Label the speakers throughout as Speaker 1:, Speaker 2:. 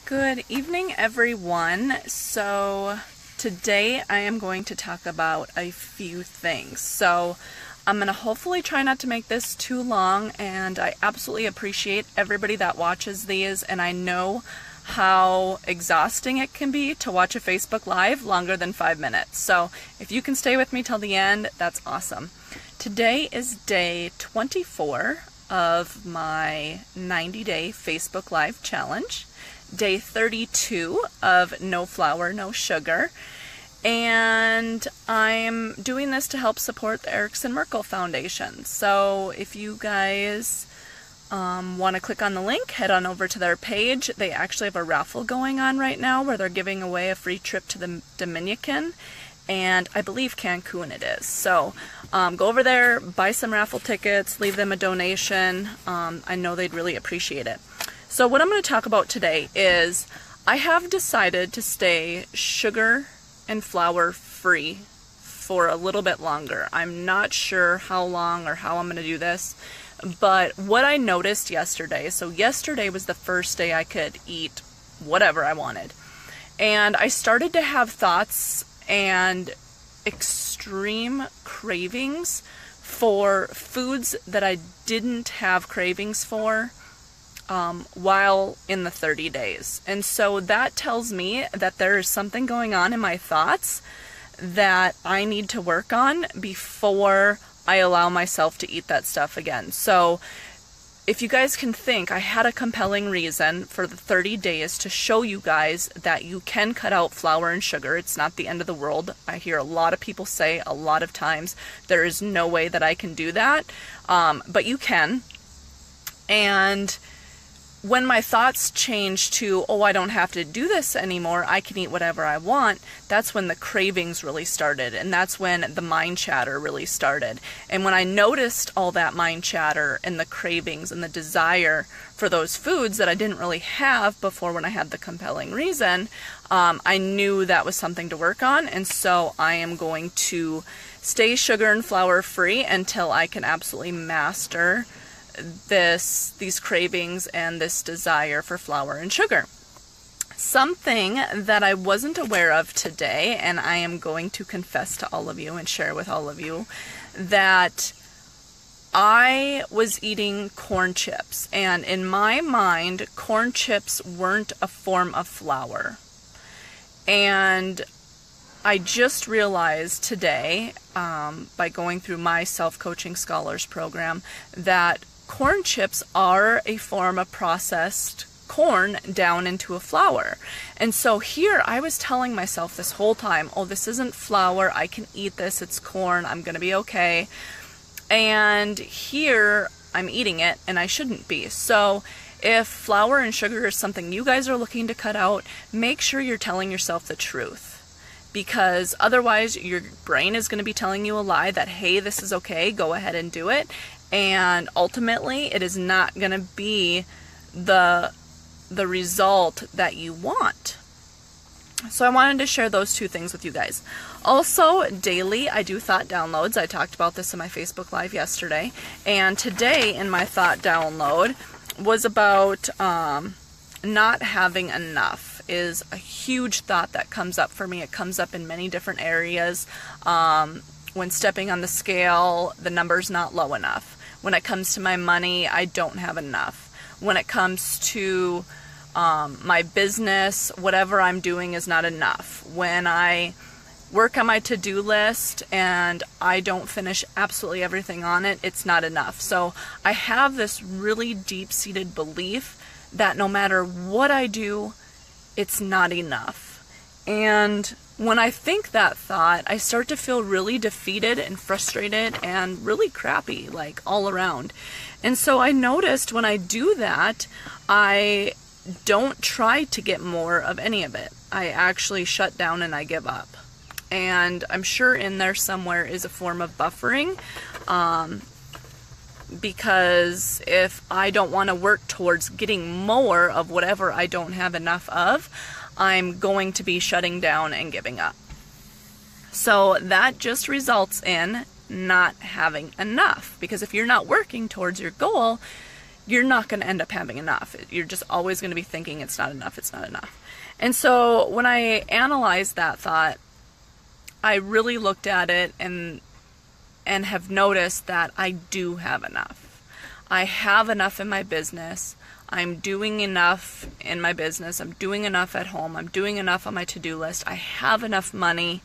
Speaker 1: Good evening, everyone. So today I am going to talk about a few things. So I'm going to hopefully try not to make this too long, and I absolutely appreciate everybody that watches these, and I know how exhausting it can be to watch a Facebook Live longer than 5 minutes. So if you can stay with me till the end, that's awesome. Today is day 24 of my 90-day Facebook Live challenge. Day 32 of No Flour, No Sugar, and I'm doing this to help support the Erickson Merkel Foundation. So if you guys want to click on the link, head on over to their page. They actually have a raffle going on right now where they're giving away a free trip to the Dominican, and I believe Cancun it is. So go over there, buy some raffle tickets, leave them a donation. I know they'd really appreciate it. So what I'm going to talk about today is I have decided to stay sugar and flour free for a little bit longer. I'm not sure how long or how I'm going to do this, but what I noticed yesterday, so yesterday was the first day I could eat whatever I wanted, and I started to have thoughts and extreme cravings for foods that I didn't have cravings for while in the 30 days. And so that tells me that there is something going on in my thoughts that I need to work on before I allow myself to eat that stuff again. So if you guys can think, I had a compelling reason for the 30 days to show you guys that you can cut out flour and sugar. It's not the end of the world. I hear a lot of people say a lot of times, there is no way that I can do that, but you can. And when my thoughts change to, oh, I don't have to do this anymore, I can eat whatever I want, that's when the cravings really started, and that's when the mind chatter really started. And when I noticed all that mind chatter and the cravings and the desire for those foods that I didn't really have before when I had the compelling reason, I knew that was something to work on, and so I am going to stay sugar and flour free until I can absolutely master these cravings and this desire for flour and sugar. Something that I wasn't aware of today, and I am going to confess to all of you and share with all of you, that I was eating corn chips, and in my mind, corn chips weren't a form of flour. And I just realized today, by going through my self-coaching scholars program, that corn chips are a form of processed corn down into a flour. And so here I was telling myself this whole time, oh, this isn't flour, I can eat this, it's corn, I'm gonna be okay. And here I'm eating it and I shouldn't be. So if flour and sugar is something you guys are looking to cut out, make sure you're telling yourself the truth, because otherwise your brain is going to be telling you a lie that, hey, this is okay, go ahead and do it. And ultimately, it is not going to be the result that you want. So I wanted to share those two things with you guys. Also, daily, I do thought downloads. I talked about this in my Facebook Live yesterday. And today, in my thought download, was about not having enough. Is a huge thought that comes up for me. It comes up in many different areas. When stepping on the scale, the number's not low enough. When it comes to my money, I don't have enough. When it comes to my business, whatever I'm doing is not enough. When I work on my to-do list and I don't finish absolutely everything on it, it's not enough. So I have this really deep-seated belief that no matter what I do, it's not enough. And when I think that thought, I start to feel really defeated and frustrated and really crappy, like all around. And so I noticed when I do that, I don't try to get more of any of it. I actually shut down and I give up. And I'm sure in there somewhere is a form of buffering, because if I don't want to work towards getting more of whatever I don't have enough of, I'm going to be shutting down and giving up. So that just results in not having enough, because if you're not working towards your goal, you're not going to end up having enough. You're just always going to be thinking it's not enough, it's not enough. And so when I analyzed that thought, I really looked at it and have noticed that I do have enough. I have enough in my business. I'm doing enough in my business. I'm doing enough at home. I'm doing enough on my to-do list. I have enough money.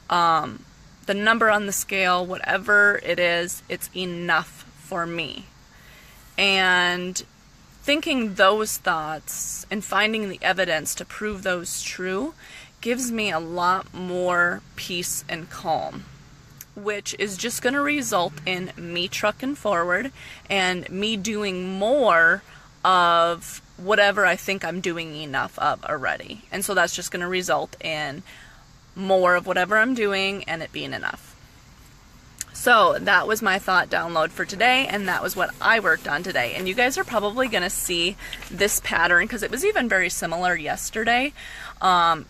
Speaker 1: The number on the scale, whatever it is, it's enough for me. And thinking those thoughts and finding the evidence to prove those true gives me a lot more peace and calm, which is just going to result in me trucking forward and me doing more of whatever I think I'm doing enough of already. And so that's just going to result in more of whatever I'm doing and it being enough. So that was my thought download for today, and that was what I worked on today. And you guys are probably going to see this pattern because it was even very similar yesterday.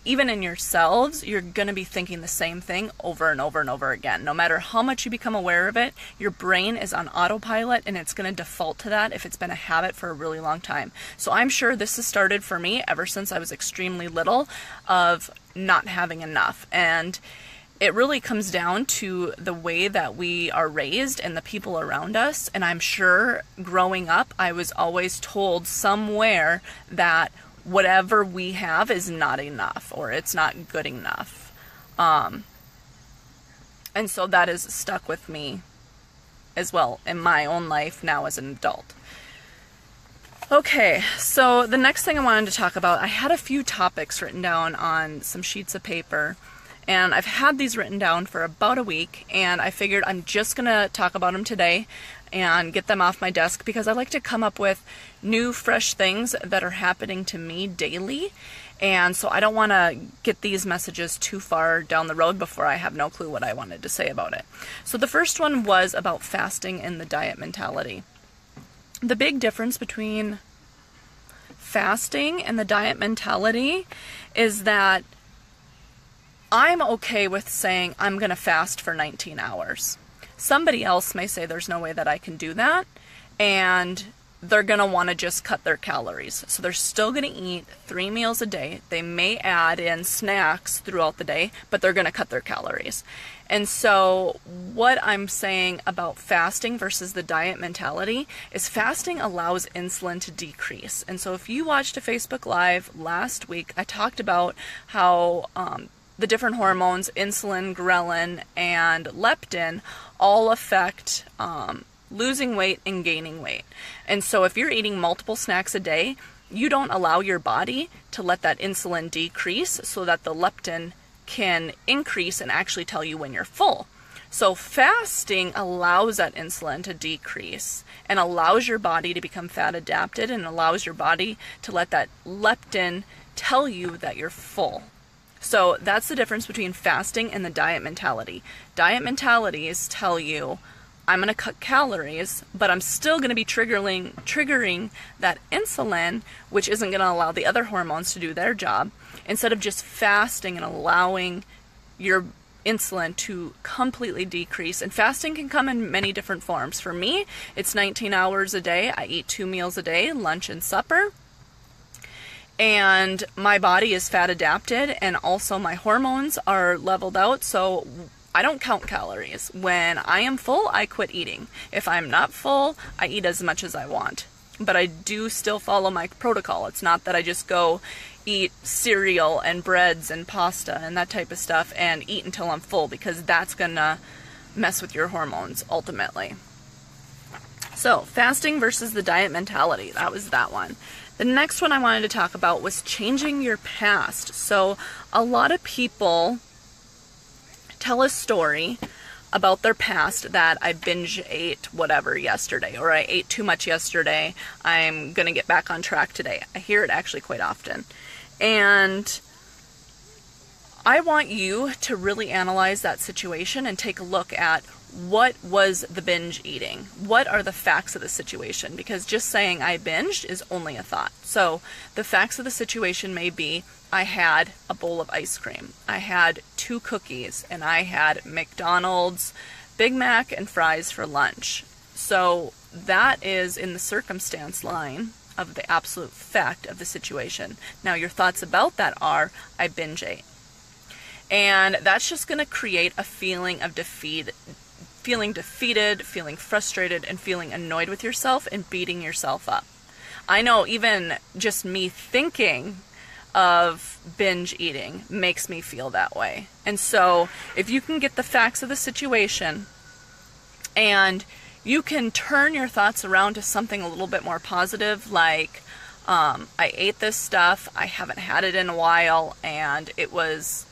Speaker 1: Even in yourselves, you're going to be thinking the same thing over and over and over again. No matter how much you become aware of it, your brain is on autopilot and it's going to default to that if it's been a habit for a really long time. So I'm sure this has started for me ever since I was extremely little of not having enough. And it really comes down to the way that we are raised and the people around us. And I'm sure growing up, I was always told somewhere that whatever we have is not enough or it's not good enough. And so that has stuck with me as well in my own life now as an adult. Okay, so the next thing I wanted to talk about, I had a few topics written down on some sheets of paper. And I've had these written down for about a week, and I figured I'm just going to talk about them today and get them off my desk because I like to come up with new, fresh things that are happening to me daily. And so I don't want to get these messages too far down the road before I have no clue what I wanted to say about it. So the first one was about fasting and the diet mentality. The big difference between fasting and the diet mentality is that I'm okay with saying I'm going to fast for 19 hours. Somebody else may say there's no way that I can do that, and they're going to want to just cut their calories. So they're still going to eat 3 meals a day. They may add in snacks throughout the day, but they're going to cut their calories. And so what I'm saying about fasting versus the diet mentality is fasting allows insulin to decrease. And so if you watched a Facebook Live last week, I talked about how the different hormones, insulin, ghrelin, and leptin, all affect losing weight and gaining weight. And so if you're eating multiple snacks a day, you don't allow your body to let that insulin decrease so that the leptin can increase and actually tell you when you're full. So fasting allows that insulin to decrease and allows your body to become fat adapted and allows your body to let that leptin tell you that you're full. So that's the difference between fasting and the diet mentality. Diet mentalities tell you, I'm going to cut calories, but I'm still going to be triggering that insulin, which isn't going to allow the other hormones to do their job, instead of just fasting and allowing your insulin to completely decrease. And fasting can come in many different forms. For me, it's 19 hours a day. I eat 2 meals a day, lunch and supper. And my body is fat adapted, and also my hormones are leveled out, so I don't count calories. When I am full, I quit eating. If I'm not full, I eat as much as I want. But I do still follow my protocol. It's not that I just go eat cereal and breads and pasta and that type of stuff and eat until I'm full, because that's gonna mess with your hormones ultimately. So, fasting versus the diet mentality, that was that one. The next one I wanted to talk about was changing your past. So a lot of people tell a story about their past that I binge ate whatever yesterday, or I ate too much yesterday, I'm going to get back on track today. I hear it actually quite often. And I want you to really analyze that situation and take a look at what was the binge eating? What are the facts of the situation? Because just saying I binged is only a thought. So the facts of the situation may be I had a bowl of ice cream, I had 2 cookies, and I had McDonald's Big Mac and fries for lunch. So that is in the circumstance line of the absolute fact of the situation. Now your thoughts about that are, I binge ate. And that's just going to create a feeling of defeat, feeling defeated, feeling frustrated, and feeling annoyed with yourself and beating yourself up. I know even just me thinking of binge eating makes me feel that way. And so if you can get the facts of the situation and you can turn your thoughts around to something a little bit more positive, like, I ate this stuff, I haven't had it in a while, and it was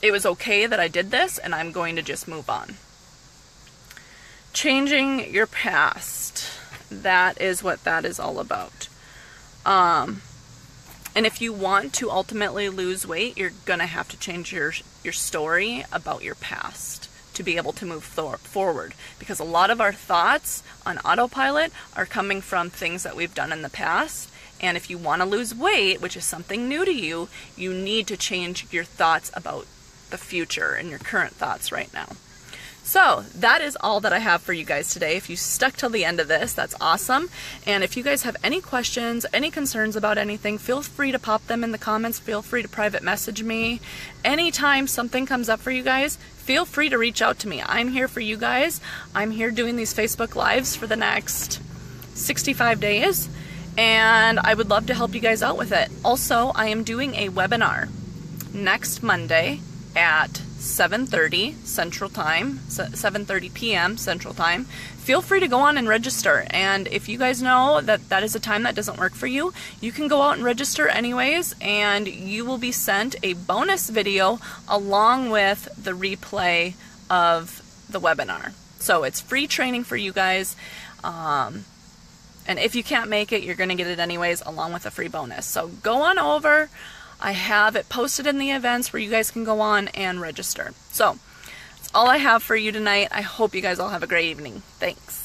Speaker 1: okay that I did this, and I'm going to just move on. Changing your past. That is what that is all about. And if you want to ultimately lose weight, you're going to have to change your story about your past to be able to move forward. Because a lot of our thoughts on autopilot are coming from things that we've done in the past. And if you want to lose weight, which is something new to you, you need to change your thoughts about the future and your current thoughts right now. So that is all that I have for you guys today. If you stuck till the end of this, that's awesome. And if you guys have any questions, any concerns about anything, feel free to pop them in the comments. Feel free to private message me. Anytime something comes up for you guys, feel free to reach out to me. I'm here for you guys. I'm here doing these Facebook Lives for the next 65 days. And I would love to help you guys out with it. Also, I am doing a webinar next Monday at 7:30 Central Time, 7:30 p.m. Central Time. Feel free to go on and register. And if you guys know that that is a time that doesn't work for you, you can go out and register anyways, and you will be sent a bonus video along with the replay of the webinar. So it's free training for you guys. And if you can't make it, you're going to get it anyways along with a free bonus. So go on over. I have it posted in the events where you guys can go on and register. So that's all I have for you tonight. I hope you guys all have a great evening. Thanks.